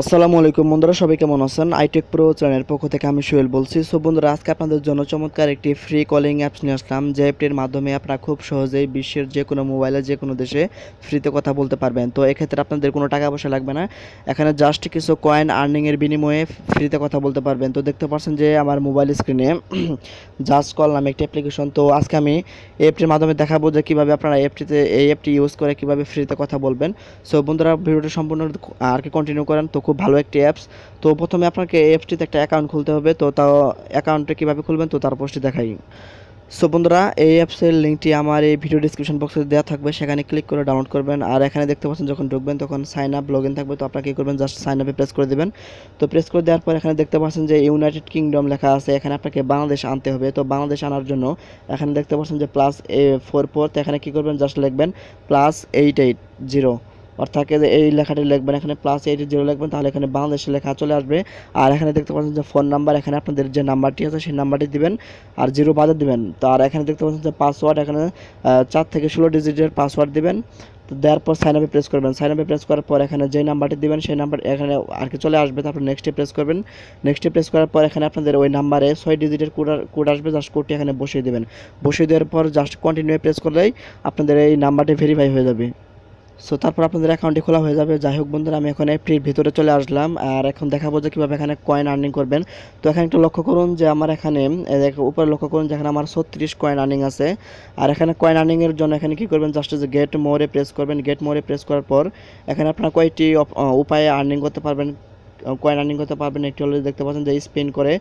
আসসালামু আলাইকুম বন্ধুরা, সবাই কেমন আছেন? আইটেক প্রো চ্যানেলের পক্ষ থেকে আমি সোহেল বলছি। সো বন্ধুরা, আজকে আপনাদের জন্য চমৎকার একটি ফ্রি কলিং অ্যাপস নিয়ে আসলাম, যে অ্যাপটির মাধ্যমে আপনারা খুব সহজেই বিশ্বের যে কোনো মোবাইলে যে কোনো দেশে ফ্রিতে কথা বলতে পারবেন। তো এক্ষেত্রে আপনাদের কোনো টাকা পয়সা লাগবে না, এখানে জাস্ট কিছু কয়েন আর্নিংয়ের বিনিময়ে ফ্রিতে কথা বলতে পারবেন। তো দেখতে পাচ্ছেন যে আমার মোবাইল স্ক্রিনে জাস্ট কল নামে একটি অ্যাপ্লিকেশন। তো আজকে আমি এই অ্যাপটির মাধ্যমে দেখাবো যে কীভাবে আপনারা এই অ্যাপটি ইউজ করে কীভাবে ফ্রিতে কথা বলবেন। সো বন্ধুরা, ভিডিওটি সম্পূর্ণ আর কি কন্টিনিউ করেন। তো খুব ভালো একটি অ্যাপস। তো প্রথমে আপনাকে এই অ্যাপসটিতে একটা অ্যাকাউন্ট খুলতে হবে। তো তাও অ্যাকাউন্টটা কীভাবে খুলবেন তো তার পোস্টে দেখাই। সো বন্ধুরা, এই অ্যাপসের লিঙ্কটি আমার এই ভিডিও ডিসক্রিপশন বক্সে দেওয়া থাকবে, সেখানে ক্লিক করে ডাউনলোড করবেন। আর এখানে দেখতে পাচ্ছেন যখন ঢুকবেন তখন সাইন আপ লগ ইন থাকবে। তো আপনারা কী করবেন, জাস্ট সাইন আপে প্রেস করে দেবেন। তো প্রেস করে দেওয়ার পর এখানে দেখতে পাচ্ছেন যে ইউনাইটেড কিংডম লেখা আছে, এখানে আপনাকে বাংলাদেশ আনতে হবে। তো বাংলাদেশ আনার জন্য এখানে দেখতে পাচ্ছেন যে +44, তো এখানে কী করবেন, জাস্ট লিখবেন +880, অর্থাৎ এই লেখাটি লিখবেন, এখানে +880 লিখবেন, তাহলে এখানে বাংলাদেশের লেখা চলে আসবে। আর এখানে দেখতে পাচ্ছেন যে ফোন নাম্বার, এখানে আপনাদের যে নাম্বারটি আছে সেই নাম্বারটি দিবেন আর 0 বাদে দিবেন। তো আর এখানে দেখতে পাচ্ছেন যে পাসওয়ার্ড, এখানে 4 থেকে 16 ডিজিটের পাসওয়ার্ড দিবেন। তো দেওয়ার পর সাইন আপে প্রেস করবেন। সাইন আপে প্রেস করার পর এখানে যে নাম্বারটি দিবেন সেই নাম্বার এখানে আর কি চলে আসবে। তারপর নেক্সটে প্রেস করবেন। নেক্সটে প্রেস করার পর এখানে আপনাদের ওই নাম্বারে 6 ডিজিটের কোড আসবে, জাস্ট কোডটি এখানে বসিয়ে দেবেন। বসিয়ে দেওয়ার পর জাস্ট কন্টিনিউ প্রেস করলেই আপনাদের এই নাম্বারটি ভেরিফাই হয়ে যাবে। সো তারপর আপনাদের অ্যাকাউন্টটি খোলা হয়ে যাবে। যাই হোক বন্ধুরা, আমি এখন অ্যাপটির ভিতরে চলে আসলাম, আর এখন দেখাবো যে কীভাবে এখানে কয়েন আর্নিং করবেন। তো এখানে একটু লক্ষ্য করুন যে আমার এখানে উপরে লক্ষ্য করুন যে এখানে আমার 36 কয়েন আর্নিং আছে। আর এখানে কয়েন আর্নিংয়ের জন্য এখানে কী করবেন, জাস্ট যে গেট মোরে প্রেস করবেন। গেট মোরে প্রেস করার পর এখানে আপনারা কয়েকটি উপায়ে আর্নিং করতে পারবেন, কয়েন আর্নিং করতে পারবেন। একটি হলো দেখতে পাচ্ছেন যে স্পিন করে,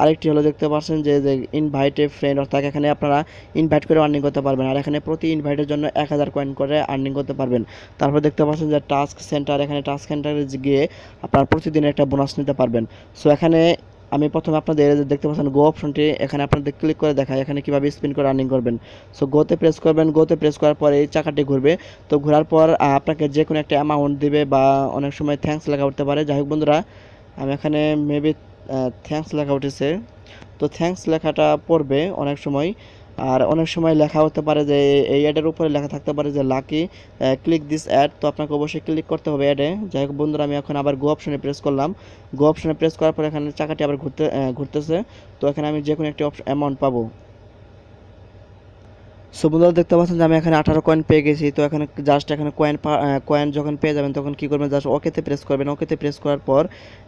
আরেকটি হলো দেখতে পাচ্ছেন যে ইনভাইট এ ফ্রেন্ড, অর্থাৎ এখানে আপনারা ইনভাইট করে আর্নিং করতে পারবেন। আর এখানে প্রতি ইনভাইটের জন্য 1000 কয়েন করে আর্নিং করতে পারবেন। তারপর দেখতে পাচ্ছেন যে টাস্ক সেন্টার, এখানে টাস্ক সেন্টারে গিয়ে আপনারা প্রতিদিন একটা বোনাস নিতে পারবেন। সো এখানে আমি প্রথমে আপনাদের দেখতে পাচ্ছেন গো অপশনটি, এখানে আপনাদের ক্লিক করে দেখায় এখানে কীভাবে স্পিন করে আর্নিং করবেন। সো গোতে প্রেস করবেন। গোতে প্রেস করার পরে এই চাকাটি ঘুরবে। তো ঘোরার পর আপনাকে যে কোনো একটা অ্যামাউন্ট দিবে, বা অনেক সময় থ্যাঙ্কস লেখা উঠতে পারে। যাই হোক বন্ধুরা, আমি এখানে মেবি থ্যাঙ্কস লেখা উঠেছে, তো থ্যাঙ্কস লেখাটা পড়বে অনেক সময়। আর অনেক সময় লেখা হতে পারে যে এই অ্যাডের উপরে লেখা থাকতে পারে যে লাকি ক্লিক দিস অ্যাড, তো আপনাকে অবশ্যই ক্লিক করতে হবে অ্যাডে। যাই হোক বন্ধুরা, আমি এখন আবার গো অপশনে প্রেস করলাম। গো অপশনে প্রেস করার পর এখানে চাকাটি আবার ঘুরতেছে। তো এখানে আমি যে কোনো একটি অ্যামাউন্ট পাবো। সো বন্ধুরা, দেখতে পাচ্ছেন যে আমি এখানে 18 কয়েন পেয়ে গেছি। তো এখানে জাস্ট এখানে কয়েন যখন পেয়ে যাবেন তখন কী করবেন, জাস্ট ওকেতে প্রেস করবেন। ওকেতে প্রেস করার পর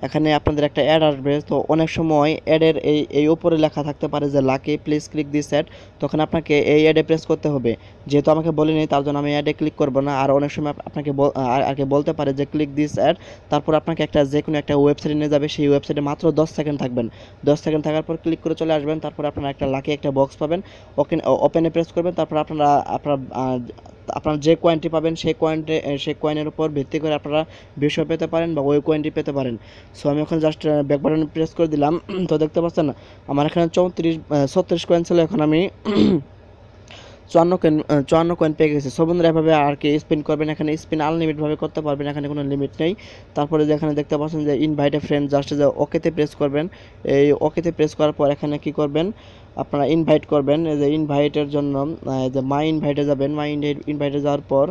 এখানে আপনাদের একটা অ্যাড আসবে। তো অনেক সময় অ্যাডের এই উপরে লেখা থাকতে পারে যে lucky please click this ad, তখন আপনাকে এই অ্যাডে প্রেস করতে হবে। যেহেতু আমাকে বলেনি তার জন্য আমি অ্যাডে ক্লিক করবো না। আর অনেক সময় আপনাকে আর কি বলতে পারে যে ক্লিক দিস অ্যাড, তারপর আপনাকে যে কোনো একটা ওয়েবসাইটে নিয়ে যাবে। সেই ওয়েবসাইটে মাত্র 10 সেকেন্ড থাকবেন। 10 সেকেন্ড থাকার পর ক্লিক করে চলে আসবেন। তারপর আপনারা একটা লাকি একটা বক্স পাবেন, ওপেনে প্রেস করবেন। তারপর আপনার যে কয়েনটি পাবেন সেই কয়েনের উপর ভিত্তি করে আপনারা 200 পেতে পারেন বা ওই কয়েনটি পেতে পারেন। সো আমি এখন জাস্ট ব্যাক বাটন প্রেস করে দিলাম। তো দেখতে পাচ্ছেন আমার এখানে 36 কয়েন ছিল, এখন আমি 54 কয়েন পেয়ে গেছি। সো বন্ধুরা, এভাবে আর কি স্পিন করবেন। এখানে স্পিন আনলিমিটভাবে করতে পারবেন, এখানে কোনো লিমিট নেই। তারপরে যে এখানে দেখতে পাচ্ছেন যে ইনভাইট এ ফ্রেন্ড, জাস্ট যে ওকেতে প্রেস করবেন। এই ওকেতে প্রেস করার পর এখানে কি করবেন, আপনারা ইনভাইট করবেন। এই যে ইনভাইটের জন্য যে মাই ইনভাইটে যাবেন। মাই ইনভাইটে যাওয়ার পর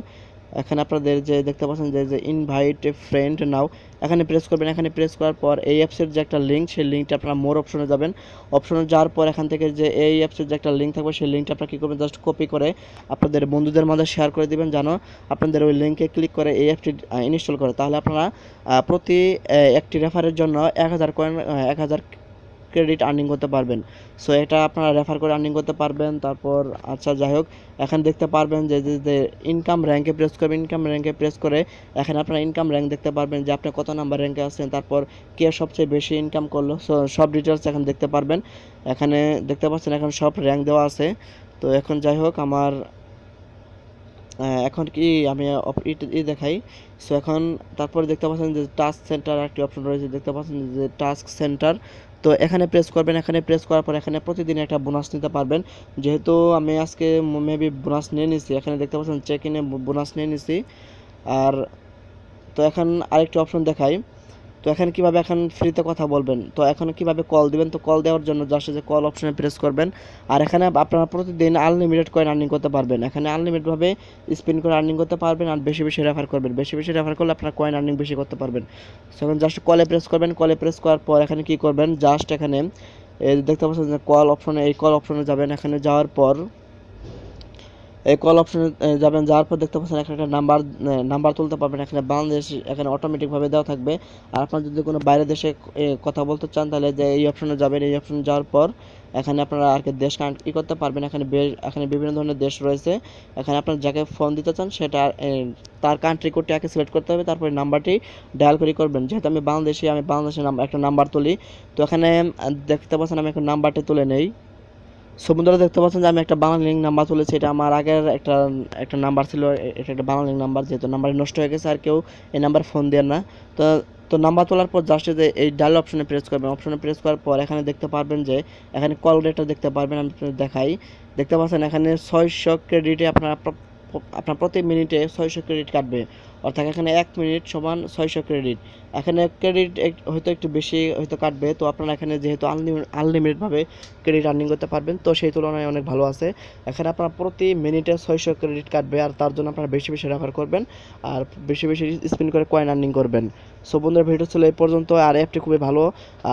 এখানে আপনাদের যে দেখতে পাচ্ছেন যে ইনভাইট এ ফ্রেন্ড নাও, এখানে প্রেস করবেন। এখানে প্রেস করার পর এই অ্যাপসের যে একটা লিঙ্ক, সেই লিঙ্কটা আপনারা মোর অপশনে যাবেন। অপশনে যাওয়ার পর এখান থেকে যে এই অ্যাপসের যে একটা লিঙ্ক থাকবে, সেই লিঙ্কটা আপনারা কী করবেন, জাস্ট কপি করে আপনাদের বন্ধুদের মাঝে শেয়ার করে দিবেন, যেন আপনাদের ওই লিঙ্কে ক্লিক করে এই অ্যাপটি ইনস্টল করে। তাহলে আপনারা প্রতি একটি রেফারের জন্য 1000 কয়েন 1000 ক্রেডিট আর্নিং করতে পারবেন। সো এটা আপনারা রেফার করে আর্নিং করতে পারবেন। তারপর আচ্ছা, যাই হোক, এখানে দেখতে পারবেন যে ইনকাম র্যাঙ্কে প্রেস করবেন। ইনকাম র্যাঙ্কে প্রেস করে এখানে আপনারা ইনকাম র্যাঙ্ক দেখতে পারবেন যে আপনি কত নাম্বার র্যাঙ্কে আছেন, তারপর কে সবচেয়ে বেশি ইনকাম করলো। সো সব ডিটেলস এখানে দেখতে পারবেন। এখানে দেখতে পাচ্ছেন এখন সব র্যাঙ্ক দেওয়া আছে। তো এখন যাই হোক, আমার এখন কি আমি দেখাই। সো এখন তারপরে দেখতে পাচ্ছেন যে টাস্ক সেন্টার একটি অপশন রয়েছে, দেখতে পাচ্ছেন যে টাস্ক সেন্টার। তো এখানে প্রেস করবেন। এখানে প্রেস করার পর এখানে প্রতিদিন একটা বোনাস নিতে পারবেন। যেহেতু আমি আজকে মেবি বোনাস নিয়ে নিছি, এখানে দেখতে পাচ্ছেন চেক ইনে বোনাস নিয়ে নিছি। আর তো এখন আরেকটি অপশন দেখাই। তো এখানে কিভাবে এখন ফ্রিতে কথা বলবেন, তো এখন কিভাবে কল দিবেন, তো কল দেওয়ার জন্য জাস্ট যে কল অপশনে প্রেস করবেন। আর এখানে আপনারা প্রতিদিন আনলিমিটেড কয়েন আর্নিং করতে পারবেন, এখানে আনলিমিটেডভাবে স্পিন করে আর্নিং করতে পারবেন। আর বেশি বেশি রেফার করবেন, বেশি বেশি রেফার করলে আপনার কয়েন আর্নিং বেশি করতে পারবেন। সো এখন জাস্ট কলে প্রেস করবেন, কলে প্রেস করার পর এখানে কি করবেন, জাস্ট এখানে এই দেখতে পাচ্ছেন যে কল অপশনে, এই কল অপশনে যাবেন। এখানে যাওয়ার পর এই কল অপশনে যাবেন, যাওয়ার পর দেখতে পাচ্ছেন এখানে একটা নাম্বার তুলতে পারবেন। এখানে বাংলাদেশ এখানে অটোমেটিকভাবে দেওয়া থাকবে। আর আপনার যদি কোনো বাইরের দেশে কথা বলতে চান তাহলে যে এই অপশনে যাবেন, এই অপশনে যাওয়ার পর এখানে আপনারা আর কি দেশ কানেক্ট করতে পারবেন। এখানে বিভিন্ন ধরনের দেশ রয়েছে। এখানে আপনার যাকে ফোন দিতে চান সেটা তার কান্ট্রি কোডটি আগে সিলেক্ট করতে হবে, তারপরে নাম্বারটি ডায়াল করবেন। যেহেতু আমি বাংলাদেশের একটা নাম্বার তুলি। তো এখানে দেখতে পাচ্ছেন আমি এখন নাম্বারটি তুলে নেই। সো বন্ধুরা দেখতে পাচ্ছেন যে আমি একটা বাংলা লিঙ্ক নাম্বার তুলেছি, এটা আমার আগের একটা নাম্বার ছিল, এটা একটা বাংলা লিঙ্ক নাম্বার, যেহেতু নাম্বারটি নষ্ট হয়ে গেছে আর কেউ এই নাম্বার ফোন দেন না। তো তো নাম্বার তোলার পর জাস্ট যে এই ডায়াল অপশনে প্রেস করবেন, অপশনে প্রেস করার পর এখানে দেখতে পারবেন যে এখানে কল রেটটা দেখতে পারবেন। আমি দেখাই, দেখতে পাচ্ছেন এখানে 600 ক্রেডিটে আপনার প্রতি মিনিটে 600 ক্রেডিট কাটবে, অর্থাৎ এখানে 1 মিনিট সমান 600 ক্রেডিট। এখানে ক্রেডিট হয়তো একটু বেশি হয়তো কাটবে, তো আপনারা এখানে যেহেতু আনলিমিটেডভাবে ক্রেডিট আর্নিং করতে পারবেন, তো সেই তুলনায় অনেক ভালো আছে। এখানে আপনার প্রতি মিনিটে 600 ক্রেডিট কাটবে, আর তার জন্য আপনারা বেশি বেশি রেফার করবেন আর বেশি বেশি স্পিন করে কয়েন আর্নিং করবেন। সো বন্ধুরা ভিডিও ছিল এই পর্যন্ত। আর অ্যাপটি খুবই ভালো,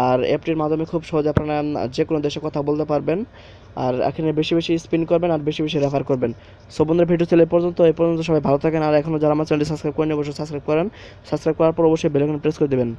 আর অ্যাপটির মাধ্যমে খুব সহজে আপনারা যে কোনো দেশে কথা বলতে পারবেন। আর এখানে বেশি বেশি স্পিন করবেন আর বেশি বেশি রেফার করবেন। সো বন্ধুরা ভিডিও ছিল এই পর্যন্ত সবাই ভালো থাকেন। আর এখনও যারা আমার চ্যানেলটি সাবস্ক্রাইব করেন অবশ্যই সাবস্ক্রাইব করেন, সাবস্ক্রাইব করার পর অবশ্যই বেল আইকন প্রেস করে দেবেন।